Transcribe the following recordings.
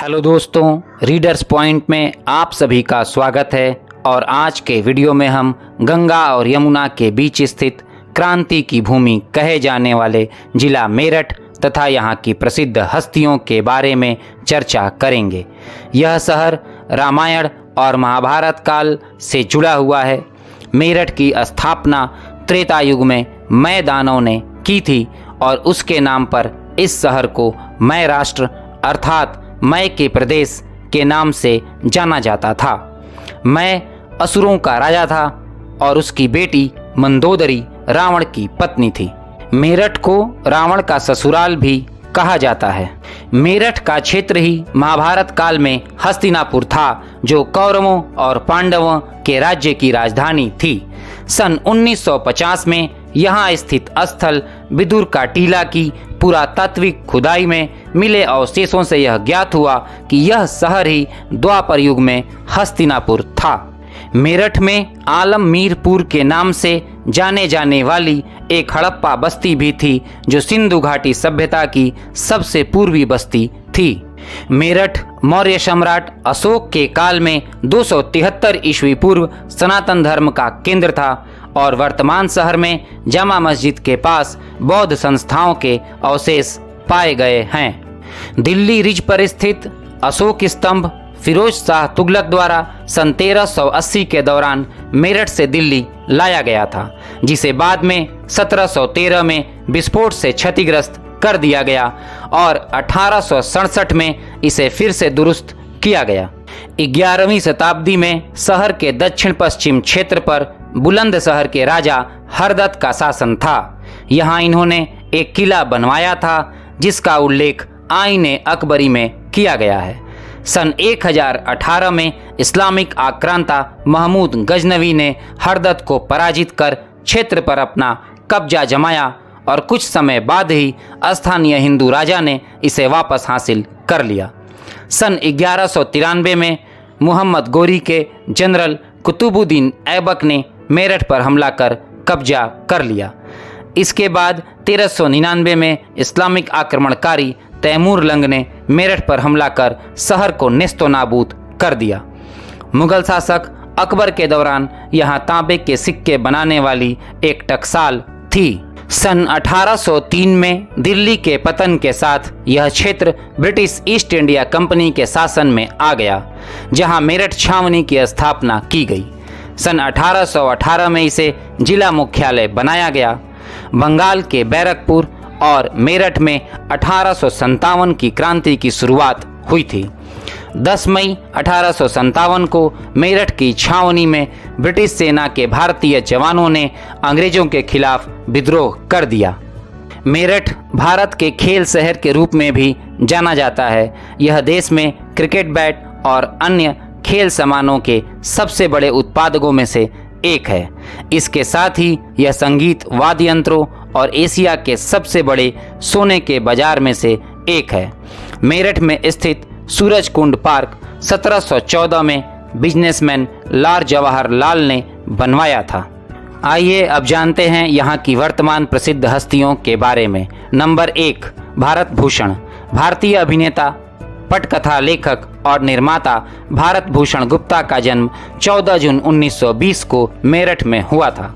Hello दोस्तों, readers point में आप सभी का स्वागत है। और आज के वीडियो में हम गंगा और यमुना के बीच स्थित क्रांति की भूमि कहे जाने वाले जिला मेरठ तथा यहाँ की प्रसिद्ध हस्तियों के बारे में चर्चा करेंगे। यह शहर रामायण और महाभारत काल से जुड़ा हुआ है। मेरठ की स्थापना त्रेता युग में मय दानव ने की थी और उसके नाम पर इस शहर को मय राष्ट्र अर्थात मय के प्रदेश के नाम से जाना जाता था। मय असुरों का राजा था और उसकी बेटी मंदोदरी रावण की पत्नी थी। मेरठ को रावण का ससुराल भी कहा जाता है। मेरठ का क्षेत्र ही महाभारत काल में हस्तिनापुर था, जो कौरवों और पांडवों के राज्य की राजधानी थी। सन 1950 में यहाँ स्थित स्थल विदुर का टीला की पुरातात्विक खुदाई में मिले अवशेषों से यह ज्ञात हुआ कि यह शहर ही द्वापर युग में हस्तिनापुर था। मेरठ में आलममीरपुर के नाम से जाने जाने वाली एक हड़प्पा बस्ती भी थी, जो सिंधु घाटी सभ्यता की सबसे पूर्वी बस्ती थी। मेरठ मौर्य सम्राट अशोक के काल में 273 ईस्वी पूर्व सनातन धर्म का केंद्र था और वर्तमान शहर में जामा मस्जिद के पास बौद्ध संस्थाओं के अवशेष पाए गए हैं। दिल्ली रिज पर स्थित अशोक स्तंभ फिरोज शाह तुगलक द्वारा सन 1380 के दौरान मेरठ से दिल्ली लाया गया था, जिसे बाद में 1713 में विस्फोट से क्षतिग्रस्त कर दिया गया और 1867 में इसे फिर से दुरुस्त किया गया। 11वीं शताब्दी में शहर के दक्षिण पश्चिम क्षेत्र पर बुलंदशहर के राजा हरदत्त का शासन था। यहाँ इन्होंने एक किला बनवाया था, जिसका उल्लेख आईने अकबरी में किया गया है। सन 1018 में इस्लामिक आक्रांता महमूद गजनवी ने हरदत्त को पराजित कर क्षेत्र पर अपना कब्जा जमाया और कुछ समय बाद ही स्थानीय हिंदू राजा ने इसे वापस हासिल कर लिया। सन 1193 में मुहम्मद गोरी के जनरल कुतुबुद्दीन ऐबक ने मेरठ पर हमला कर कब्जा कर लिया। इसके बाद 1399 में इस्लामिक आक्रमणकारी तैमूर लंग ने मेरठ पर हमला कर शहर को नेस्तो नाबूद कर दिया। मुगल शासक अकबर के दौरान यहाँ तांबे के सिक्के बनाने वाली एक टकसाल थी। सन 1803 में दिल्ली के पतन के साथ यह क्षेत्र ब्रिटिश ईस्ट इंडिया कंपनी के शासन में आ गया, जहां मेरठ छावनी की स्थापना की गई। सन 1818 में इसे जिला मुख्यालय बनाया गया। बंगाल के बैरकपुर और मेरठ में 1857 की क्रांति की शुरुआत हुई थी। 10 मई 1857 को मेरठ की छावनी में ब्रिटिश सेना के भारतीय जवानों ने अंग्रेजों के खिलाफ विद्रोह कर दिया। मेरठ भारत के खेल शहर के रूप में भी जाना जाता है। यह देश में क्रिकेट बैट और अन्य खेल सामानों के सबसे बड़े उत्पादकों में से एक है। इसके साथ ही यह संगीत वाद्य यंत्रों और एशिया के सबसे बड़े सोने के बाजार में से एक है। मेरठ में स्थित सूरज कुंड पार्क 1714 में बिजनेसमैन लाल जवाहर लाल ने बनवाया था। आइए अब जानते हैं यहाँ की वर्तमान प्रसिद्ध हस्तियों के बारे में। नंबर 1, भारत भूषण। भारतीय अभिनेता, पटकथा लेखक और निर्माता भारत भूषण गुप्ता का जन्म 14 जून 1920 को मेरठ में हुआ था।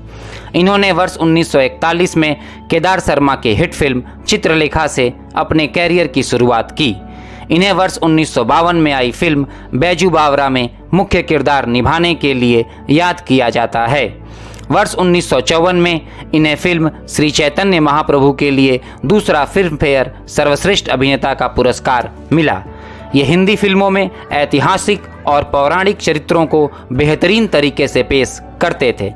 इन्होंने वर्ष 1941 में केदार शर्मा के हिट फिल्म चित्रलेखा से अपने कैरियर की शुरुआत की। इन्हें वर्ष 1952 में आई फिल्म बैजू बावरा में मुख्य किरदार निभाने के लिए याद किया जाता है। वर्ष 1954 में इन्हें फिल्म श्री चैतन्य महाप्रभु के लिए दूसरा फिल्म फेयर सर्वश्रेष्ठ अभिनेता का पुरस्कार मिला। ये हिंदी फिल्मों में ऐतिहासिक और पौराणिक चरित्रों को बेहतरीन तरीके से पेश करते थे।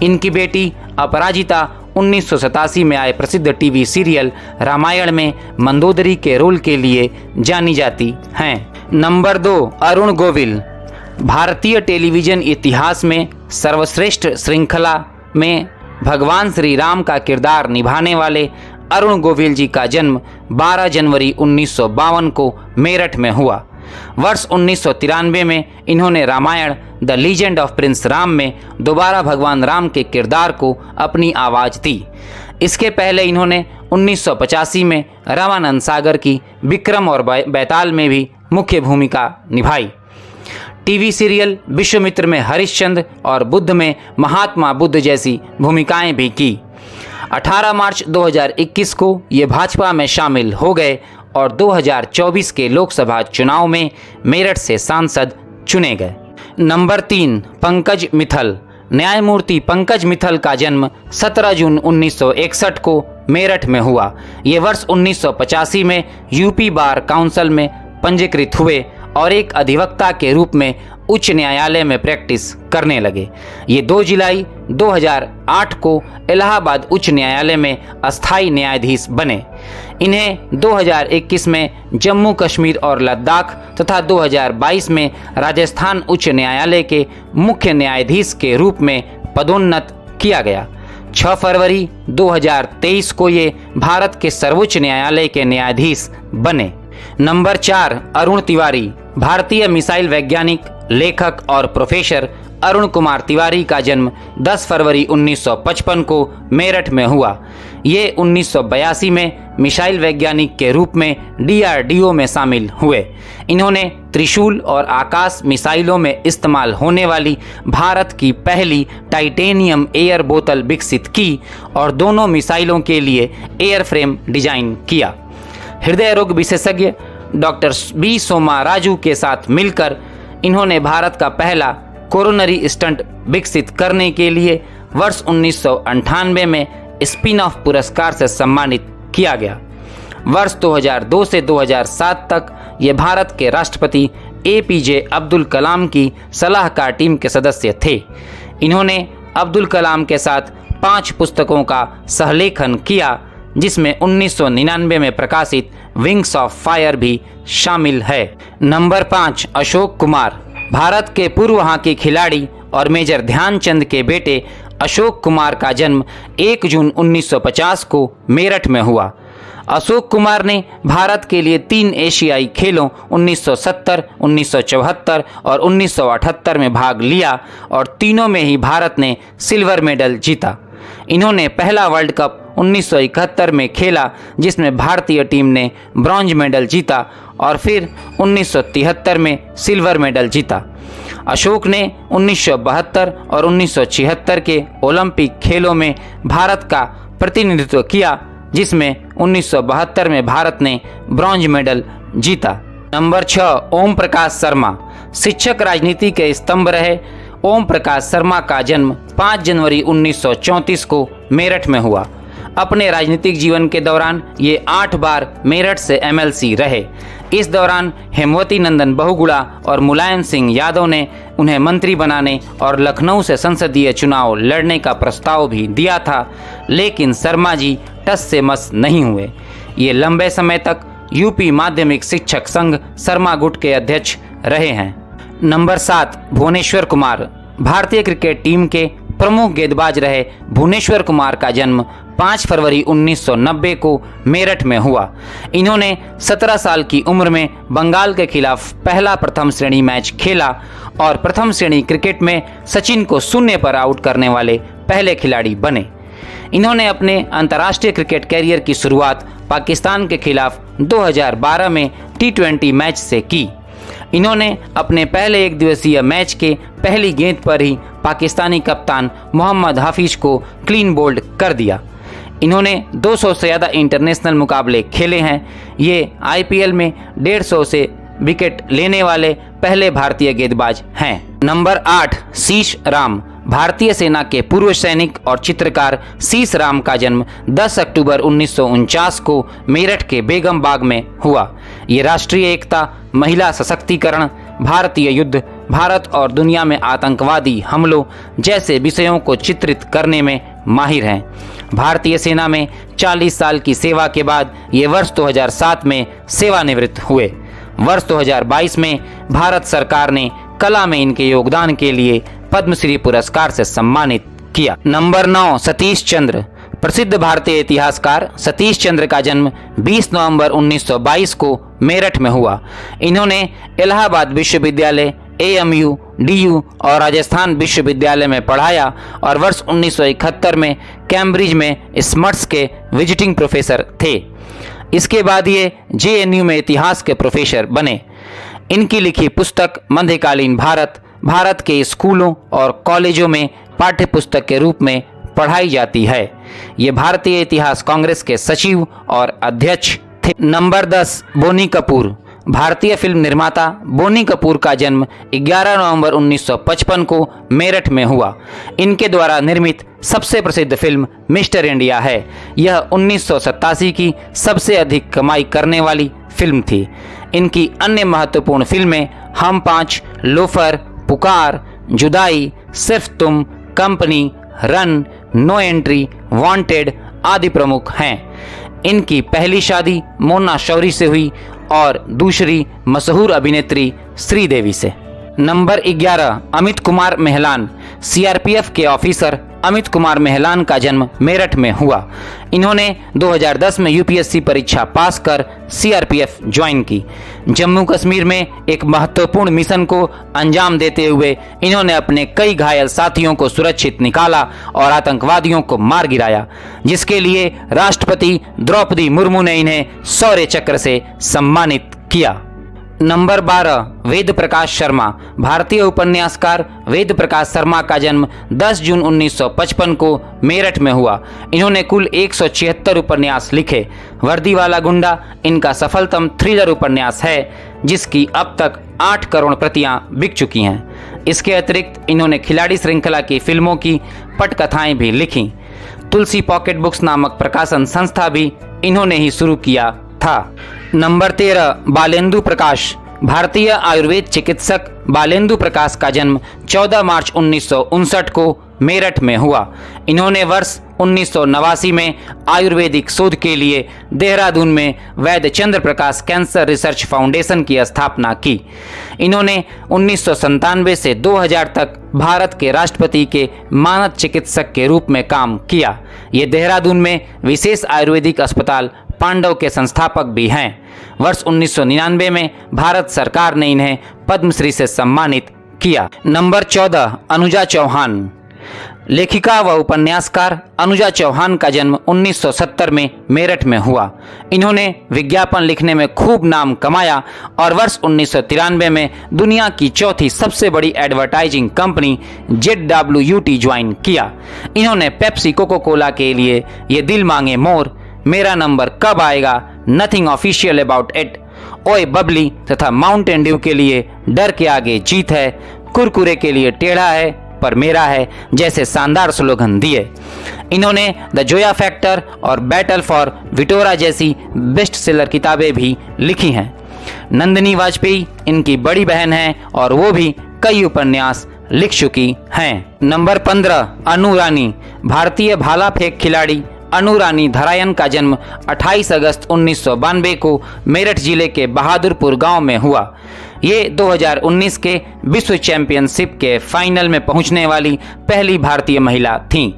इनकी बेटी अपराजिता 1987 में आए प्रसिद्ध टीवी सीरियल रामायण में मंदोदरी के रोल के लिए जानी जाती हैं। नंबर 2, अरुण गोविल। भारतीय टेलीविजन इतिहास में सर्वश्रेष्ठ श्रृंखला में भगवान श्री राम का किरदार निभाने वाले अरुण गोविल जी का जन्म 12 जनवरी 1952 को मेरठ में हुआ। वर्ष 1993 में इन्होंने Ramayana the legend of prince Ram में दोबारा भगवान राम के किरदार को अपनी आवाज़ दी। इसके पहले इन्होंने 1985 में रामानंद सागर की विक्रम और बैताल में भी मुख्य भूमिका निभाई। टीवी सीरियल विश्वामित्र में हरिश्चंद्र और बुद्ध में महात्मा बुद्ध जैसी भूमिकाएं भी की। 18 मार्च 2021 को ये भाजपा में शामिल हो गए और 2024 के लोकसभा चुनाव में मेरठ से सांसद चुने गए। नंबर 3, पंकज मित्तल। न्यायमूर्ति पंकज मित्तल का जन्म 17 जून 1961 को मेरठ में हुआ। ये वर्ष 1985 में यूपी बार काउंसिल में पंजीकृत हुए और एक अधिवक्ता के रूप में उच्च न्यायालय में प्रैक्टिस करने लगे। ये 2 जुलाई 2008 को इलाहाबाद उच्च न्यायालय में अस्थायी न्यायाधीश बने। इन्हें 2021 में जम्मू कश्मीर और लद्दाख तथा 2022 में राजस्थान उच्च न्यायालय के मुख्य न्यायाधीश के रूप में पदोन्नत किया गया। 6 फरवरी 2023 को ये भारत के सर्वोच्च न्यायालय के न्यायाधीश बने। नंबर 4, अरुण तिवारी। भारतीय मिसाइल वैज्ञानिक, लेखक और प्रोफेसर अरुण कुमार तिवारी का जन्म 10 फरवरी 1955 को मेरठ में हुआ। ये 1982 में मिसाइल वैज्ञानिक के रूप में DRDO में शामिल हुए। इन्होंने त्रिशूल और आकाश मिसाइलों में इस्तेमाल होने वाली भारत की पहली टाइटेनियम एयर बोतल विकसित की और दोनों मिसाइलों के लिए एयरफ्रेम डिजाइन किया। हृदय रोग विशेषज्ञ डॉक्टर बी सोमा राजू के साथ मिलकर इन्होंने भारत का पहला कोरोनरी स्टंट विकसित करने के लिए वर्ष 1998 में स्पिन ऑफ पुरस्कार से सम्मानित किया गया। वर्ष 2002 से 2007 तक ये भारत के राष्ट्रपति APJ अब्दुल कलाम की सलाहकार टीम के सदस्य थे। इन्होंने अब्दुल कलाम के साथ 5 पुस्तकों का सहलेखन किया, जिसमें 1999 में प्रकाशित विंग्स ऑफ फायर भी शामिल है। नंबर 5, अशोक कुमार। भारत के पूर्व हॉकी खिलाड़ी और मेजर ध्यानचंद के बेटे अशोक कुमार का जन्म 1 जून 1950 को मेरठ में हुआ। अशोक कुमार ने भारत के लिए 3 एशियाई खेलों 1970, 1974 और 1978 में भाग लिया और तीनों में ही भारत ने सिल्वर मेडल जीता। इन्होंने पहला वर्ल्ड कप 1971 में खेला, जिसमें भारतीय टीम ने ब्रॉन्ज मेडल जीता और फिर 1973 में सिल्वर मेडल जीता। अशोक ने 1972 और 1976 के ओलंपिक खेलों में भारत का प्रतिनिधित्व किया, जिसमें 1972 में भारत ने ब्रॉन्ज मेडल जीता। नंबर 6, ओम प्रकाश शर्मा। शिक्षक राजनीति के स्तंभ रहे ओम प्रकाश शर्मा का जन्म 5 जनवरी 1934 को मेरठ में हुआ। अपने राजनीतिक जीवन के दौरान ये 8 बार मेरठ से MLC रहे। इस दौरान हेमवती नंदन बहुगुणा और मुलायम सिंह यादव ने उन्हें मंत्री बनाने और लखनऊ से संसदीय चुनाव लड़ने का प्रस्ताव भी दिया था, लेकिन शर्मा जी टस से मस नहीं हुए। ये लंबे समय तक यूपी माध्यमिक शिक्षक संघ शर्मा गुट के अध्यक्ष रहे हैं। नंबर 7, भुवनेश्वर कुमार। भारतीय क्रिकेट टीम के प्रमुख गेंदबाज रहे भुवनेश्वर कुमार का जन्म 5 फरवरी 1990 को मेरठ में हुआ। इन्होंने 17 साल की उम्र में बंगाल के खिलाफ पहला प्रथम श्रेणी मैच खेला और प्रथम श्रेणी क्रिकेट में सचिन को 0 पर आउट करने वाले पहले खिलाड़ी बने। इन्होंने अपने अंतर्राष्ट्रीय क्रिकेट कैरियर की शुरुआत पाकिस्तान के खिलाफ 2012 में T20 मैच से की। इन्होंने अपने पहले एक दिवसीय मैच के पहली गेंद पर ही पाकिस्तानी कप्तान मोहम्मद हाफिज को क्लीन बोल्ड कर दिया। इन्होंने 200 से ज़्यादा इंटरनेशनल मुकाबले खेले हैं। ये IPL में 150 से विकेट लेने वाले पहले भारतीय गेंदबाज हैं। नंबर 8, शीश राम। भारतीय सेना के पूर्व सैनिक और चित्रकार शीश राम का जन्म 10 अक्टूबर 1949 को मेरठ के बेगम बाग में हुआ। ये राष्ट्रीय एकता, महिला सशक्तिकरण, भारतीय युद्ध, भारत और दुनिया में आतंकवादी हमलों जैसे विषयों को चित्रित करने में माहिर हैं। भारतीय सेना में 40 साल की सेवा के बाद ये वर्ष 2007 में सेवानिवृत्त हुए। वर्ष 2022 में भारत सरकार ने कला में इनके योगदान के लिए पद्मश्री पुरस्कार से सम्मानित किया। नंबर 9, सतीश चंद्र। प्रसिद्ध भारतीय इतिहासकार सतीश चंद्र का जन्म 20 नवंबर 1922 को मेरठ में हुआ। इन्होंने इलाहाबाद विश्वविद्यालय, AMU, DU और राजस्थान विश्वविद्यालय में पढ़ाया और वर्ष 1971 में कैम्ब्रिज में स्मर्ट्स के विजिटिंग प्रोफेसर थे। इसके बाद ये JNU में इतिहास के प्रोफेसर बने। इनकी लिखी पुस्तक मध्यकालीन भारत के स्कूलों और कॉलेजों में पाठ्य पुस्तक के रूप में पढ़ाई जाती है। ये भारतीय इतिहास कांग्रेस के सचिव और अध्यक्ष थे। नंबर 10, बोनी कपूर। भारतीय फिल्म निर्माता बोनी कपूर का जन्म 11 नवंबर 1955 को मेरठ में हुआ। इनके द्वारा निर्मित सबसे प्रसिद्ध फिल्म मिस्टर इंडिया है। यह 1987 की सबसे अधिक कमाई करने वाली फिल्म थी। इनकी अन्य महत्वपूर्ण फिल्में हम पांच, लोफर, पुकार, Judaai, Sirf Tum, Company, Run, No Entry, Wanted आदि प्रमुख हैं। इनकी पहली शादी मोना शौरी से हुई और दूसरी मशहूर अभिनेत्री श्रीदेवी से। नंबर 11, अमित कुमार मेहलान। CRPF के ऑफिसर अमित कुमार मेहलान का जन्म मेरठ में हुआ। इन्होंने 2010 में UPSC परीक्षा पास कर CRPF ज्वाइन की। जम्मू कश्मीर में एक महत्वपूर्ण मिशन को अंजाम देते हुए इन्होंने अपने कई घायल साथियों को सुरक्षित निकाला और आतंकवादियों को मार गिराया, जिसके लिए राष्ट्रपति द्रौपदी मुर्मू ने इन्हें शौर्य चक्र से सम्मानित किया। नंबर 12, वेद प्रकाश शर्मा। भारतीय उपन्यासकार वेद प्रकाश शर्मा का जन्म 10 जून 1955 को मेरठ में हुआ। इन्होंने कुल 176 उपन्यास लिखे। वर्दी वाला गुंडा इनका सफलतम थ्रिलर उपन्यास है, जिसकी अब तक 8 करोड़ प्रतियां बिक चुकी हैं। इसके अतिरिक्त इन्होंने खिलाड़ी श्रृंखला की फिल्मों की पटकथाएं भी लिखी। तुलसी पॉकेट बुक्स नामक प्रकाशन संस्था भी इन्होंने ही शुरू किया था। नंबर 13, बालेंदु प्रकाश। भारतीय आयुर्वेद चिकित्सक बालेंदु प्रकाश का जन्म 14 मार्च 1959 को मेरठ में हुआ। इन्होंने वर्ष 1989 में आयुर्वेदिक शोध के लिए देहरादून में वैद्य चंद्र प्रकाश कैंसर रिसर्च फाउंडेशन की स्थापना की। इन्होंने 1997 से 2000 तक भारत के राष्ट्रपति के मानद चिकित्सक के रूप में काम किया। ये देहरादून में विशेष आयुर्वेदिक अस्पताल पांडव के संस्थापक भी हैं। वर्ष 1999 में भारत सरकार ने इन्हें पद्मश्री से सम्मानित किया। नंबर 14, अनुजा चौहान। लेखिका व उपन्यासकार अनुजा चौहान का जन्म 1970 में मेरठ में हुआ। इन्होंने विज्ञापन लिखने में खूब नाम कमाया और वर्ष 1993 में दुनिया की चौथी सबसे बड़ी एडवर्टाइजिंग कंपनी ZWT ज्वाइन किया। इन्होंने पेप्सी, कोको कोला के लिए ये दिल मांगे मोर, मेरा नंबर कब आएगा, नथिंग ऑफिशियल अबाउट इट, ओए बबली तथा माउंटेन ड्यू के लिए डर के आगे जीत है, कुरकुरे के लिए टेढ़ा है पर मेरा है जैसे शानदार स्लोगन दिए। इन्होंने द जोया फैक्टर और बैटल फॉर विटोरा जैसी बेस्ट सेलर किताबें भी लिखी हैं। नंदिनी वाजपेयी इनकी बड़ी बहन है और वो भी कई उपन्यास लिख चुकी हैं। नंबर 15, अनु रानी। भारतीय भाला फेंक खिलाड़ी अनु रानी धरायन का जन्म 28 अगस्त 1992 को मेरठ जिले के बहादुरपुर गांव में हुआ। ये 2019 के विश्व चैंपियनशिप के फाइनल में पहुंचने वाली पहली भारतीय महिला थीं।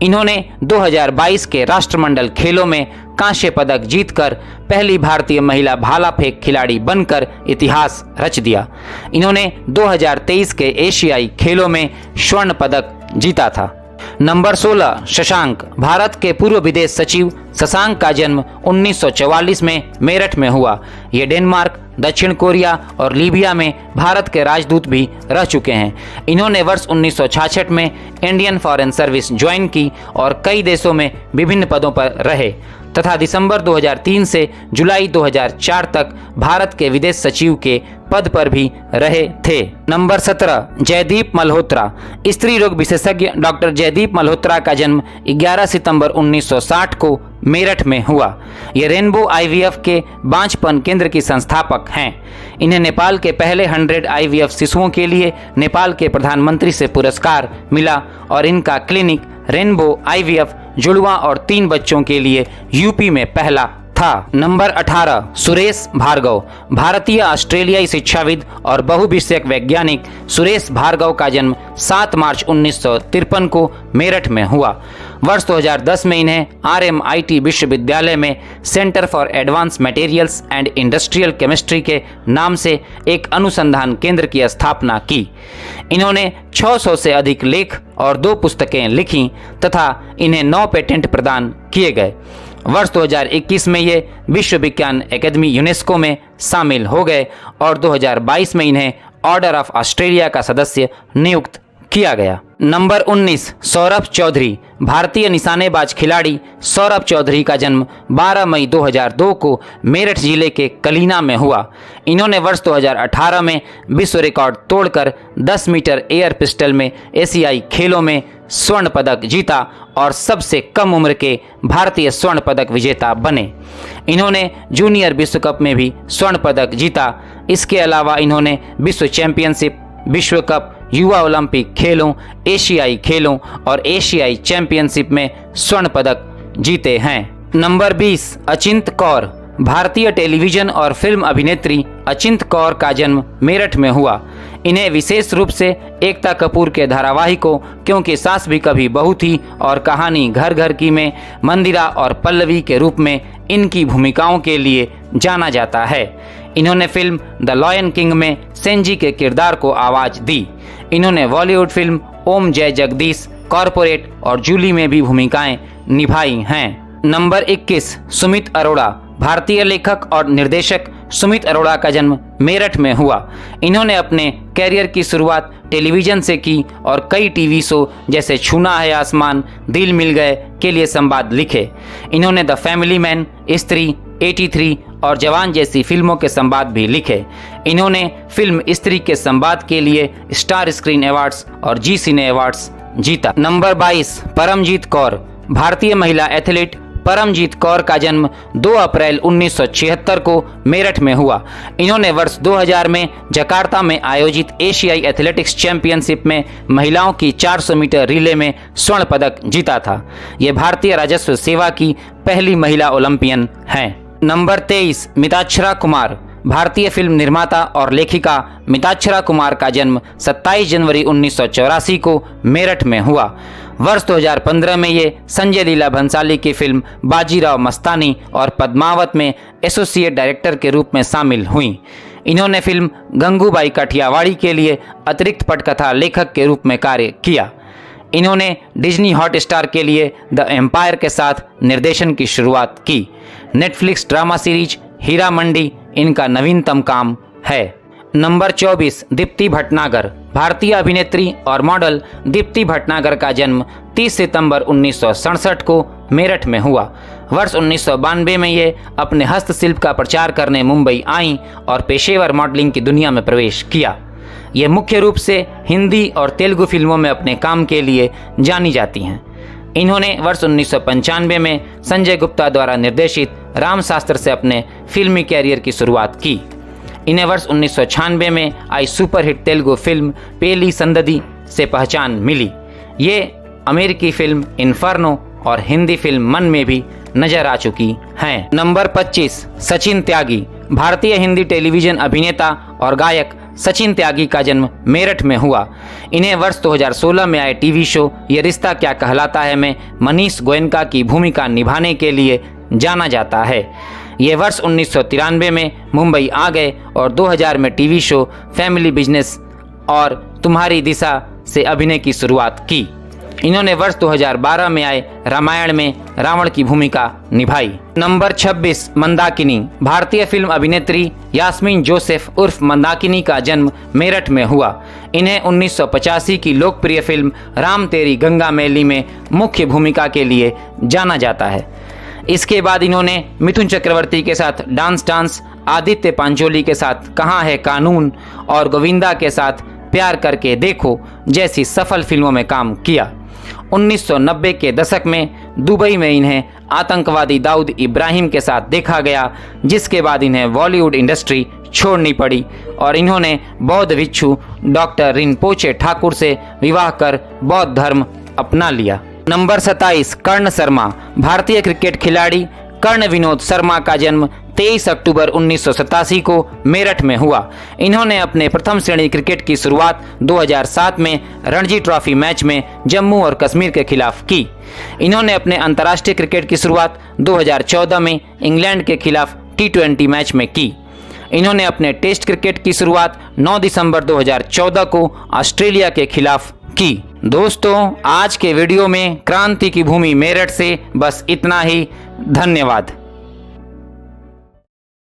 इन्होंने 2022 के राष्ट्रमंडल खेलों में कांस्य पदक जीतकर पहली भारतीय महिला भाला फेंक खिलाड़ी बनकर इतिहास रच दिया। इन्होंने 2023 के एशियाई खेलों में स्वर्ण पदक जीता था। नंबर 16, शशांक। भारत के पूर्व विदेश सचिव शशांक का जन्म 1944 में मेरठ में हुआ। ये डेनमार्क, दक्षिण कोरिया और लीबिया में भारत के राजदूत भी रह चुके हैं। इन्होंने वर्ष 1966 में इंडियन फॉरेन सर्विस ज्वाइन की और कई देशों में विभिन्न पदों पर रहे तथा दिसंबर 2003 से जुलाई 2004 तक भारत के विदेश सचिव के पद पर भी रहे थे। नंबर 17, जयदीप मल्होत्रा। स्त्री रोग विशेषज्ञ डॉक्टर जयदीप मल्होत्रा का जन्म 11 सितंबर 1960 को मेरठ में हुआ। ये रेनबो IVF के बांझपन केंद्र की संस्थापक हैं। इन्हें नेपाल के पहले 100 IVF शिशुओं के लिए नेपाल के प्रधानमंत्री से पुरस्कार मिला और इनका क्लिनिक रेनबो IVF जुड़वा और 3 बच्चों के लिए यूपी में पहला था। नंबर 18, सुरेश भार्गव। भारतीय ऑस्ट्रेलियाई शिक्षाविद और बहुविषयक वैज्ञानिक सुरेश भार्गव का जन्म 7 मार्च 1953 को मेरठ में हुआ। वर्ष 2010 में इन्हें RMIT विश्वविद्यालय में centre for advance materials and industrial chemistry के नाम से एक अनुसंधान केंद्र की स्थापना की। इन्होंने 600 से अधिक लेख और 2 पुस्तकें लिखी तथा इन्हें 9 पेटेंट प्रदान किए गए। वर्ष 2021 में ये विश्व विज्ञान अकादमी यूनेस्को में शामिल हो गए और 2022 में इन्हें ऑर्डर ऑफ ऑस्ट्रेलिया का सदस्य नियुक्त किया गया। नंबर 19, सौरभ चौधरी। भारतीय निशानेबाज खिलाड़ी सौरभ चौधरी का जन्म 12 मई 2002 को मेरठ जिले के कलीना में हुआ। इन्होंने वर्ष 2018 में विश्व रिकॉर्ड तोड़कर 10 मीटर एयर पिस्टल में एशियाई खेलों में स्वर्ण पदक जीता और सबसे कम उम्र के भारतीय स्वर्ण पदक विजेता बने। इन्होंने जूनियर विश्व कप में भी स्वर्ण पदक जीता। इसके अलावा इन्होंने विश्व चैंपियनशिप, विश्व कप, युवा ओलंपिक खेलों, एशियाई खेलों और एशियाई चैंपियनशिप में स्वर्ण पदक जीते हैं। नंबर 20, अचिंत कौर। भारतीय टेलीविजन और फिल्म अभिनेत्री अचिंत कौर का जन्म मेरठ में हुआ। इन्हें विशेष रूप से एकता कपूर के धारावाहिकों क्योंकि सास भी कभी बहू थी और कहानी घर घर की में मंदिरा और पल्लवी के रूप में इनकी भूमिकाओं के लिए जाना जाता है। इन्होंने फिल्म द लॉयन किंग में सेंजी के किरदार को आवाज दी। इन्होंने बॉलीवुड फिल्म ओम जय जगदीश, कॉर्पोरेट और जूली में भी भूमिकाएं निभाई हैं। नंबर 21, सुमित अरोड़ा। भारतीय लेखक और निर्देशक सुमित अरोड़ा का जन्म मेरठ में हुआ। इन्होंने अपने कैरियर की शुरुआत टेलीविजन से की और कई टीवी शो जैसे छूना है आसमान, दिल मिल गए के लिए संवाद लिखे। इन्होंने द फैमिली मैन, स्त्री, 83 और जवान जैसी फिल्मों के संवाद भी लिखे। इन्होंने फिल्म स्त्री के संवाद के लिए स्टार स्क्रीन अवार्ड्स और जी सिने अवार्ड्स जीता। नंबर 22, परमजीत कौर। भारतीय महिला एथलीट परमजीत कौर का जन्म 2 अप्रैल 1976 को मेरठ में हुआ। इन्होंने वर्ष 2000 में जकार्ता में आयोजित एशियाई एथलेटिक्स चैंपियनशिप में महिलाओं की 400 मीटर रिले में स्वर्ण पदक जीता था। ये भारतीय राजस्व सेवा की पहली महिला ओलंपियन हैं। नंबर 23, मिताक्षरा कुमार। भारतीय फिल्म निर्माता और लेखिका मिताक्षरा कुमार का जन्म 27 जनवरी 1984 को मेरठ में हुआ। वर्ष 2015 में ये संजय लीला भंसाली की फिल्म बाजीराव मस्तानी और पद्मावत में एसोसिएट डायरेक्टर के रूप में शामिल हुई। इन्होंने फिल्म गंगूबाई काठियावाड़ी के लिए अतिरिक्त पटकथा लेखक के रूप में कार्य किया। इन्होंने डिज्नी हॉटस्टार के लिए द एम्पायर के साथ निर्देशन की शुरुआत की। Netflix drama series Heera Mandi इनका नवीनतम काम है। नंबर 24, दीप्ति भटनागर। भारतीय अभिनेत्री और मॉडल दीप्ति भटनागर का जन्म 30 सितंबर 1967 को मेरठ में हुआ। वर्ष 1992 में ये अपने हस्तशिल्प का प्रचार करने मुंबई आईं और पेशेवर मॉडलिंग की दुनिया में प्रवेश किया। ये मुख्य रूप से हिंदी और तेलुगु फिल्मों में अपने काम के लिए जानी जाती हैं। इन्होंने वर्ष 1995 में संजय गुप्ता द्वारा निर्देशित राम शास्त्र से अपने फिल्मी कैरियर की शुरुआत की। इन्हें वर्ष 1996 में आई सुपरहिट तेलुगु फिल्म पेली संददी से पहचान मिली। ये अमेरिकी फिल्म इन्फर्नो और हिंदी फिल्म मन में भी नजर आ चुकी हैं। नंबर 25, सचिन त्यागी। भारतीय हिंदी टेलीविजन अभिनेता और गायक सचिन त्यागी का जन्म मेरठ में हुआ। इन्हें वर्ष 2016 में आए टीवी शो ये रिश्ता क्या कहलाता है में मनीष गोयनका की भूमिका निभाने के लिए जाना जाता है। ये वर्ष 1993 में मुंबई आ गए और 2000 में टीवी शो फैमिली बिजनेस और तुम्हारी दिशा से अभिनय की शुरुआत की। इन्होंने वर्ष 2012 में आए रामायण में रावण की भूमिका निभाई। नंबर 26, मंदाकिनी। भारतीय फिल्म अभिनेत्री यास्मीन जोसेफ उर्फ मंदाकिनी का जन्म मेरठ में हुआ। इन्हें 1985 की लोकप्रिय फिल्म राम तेरी गंगा मैली में मुख्य भूमिका के लिए जाना जाता है। इसके बाद इन्होंने मिथुन चक्रवर्ती के साथ डांस, आदित्य पांचोली के साथ कहाँ है कानून और गोविंदा के साथ प्यार करके देखो जैसी सफल फिल्मों में काम किया। 1990 के दशक में दुबई में इन्हें आतंकवादी दाऊद इब्राहिम के साथ देखा गया, जिसके बाद इन्हें बॉलीवुड इंडस्ट्री छोड़नी पड़ी और इन्होंने बौद्ध भिक्षु डॉक्टर रिनपोचे ठाकुर से विवाह कर बौद्ध धर्म अपना लिया। नंबर 27, कर्ण शर्मा। भारतीय क्रिकेट खिलाड़ी कर्ण विनोद शर्मा का जन्म 23 अक्टूबर 1987 को मेरठ में हुआ। इन्होंने अपने प्रथम श्रेणी क्रिकेट की शुरुआत 2007 में रणजी ट्रॉफी मैच में जम्मू और कश्मीर के खिलाफ की। इन्होंने अपने अंतर्राष्ट्रीय क्रिकेट की शुरुआत 2014 में इंग्लैंड के खिलाफ T20 मैच में की। इन्होंने अपने टेस्ट क्रिकेट की शुरुआत 9 दिसंबर 2014 को ऑस्ट्रेलिया के खिलाफ की। दोस्तों, आज के वीडियो में क्रांति की भूमि मेरठ से बस इतना ही। धन्यवाद।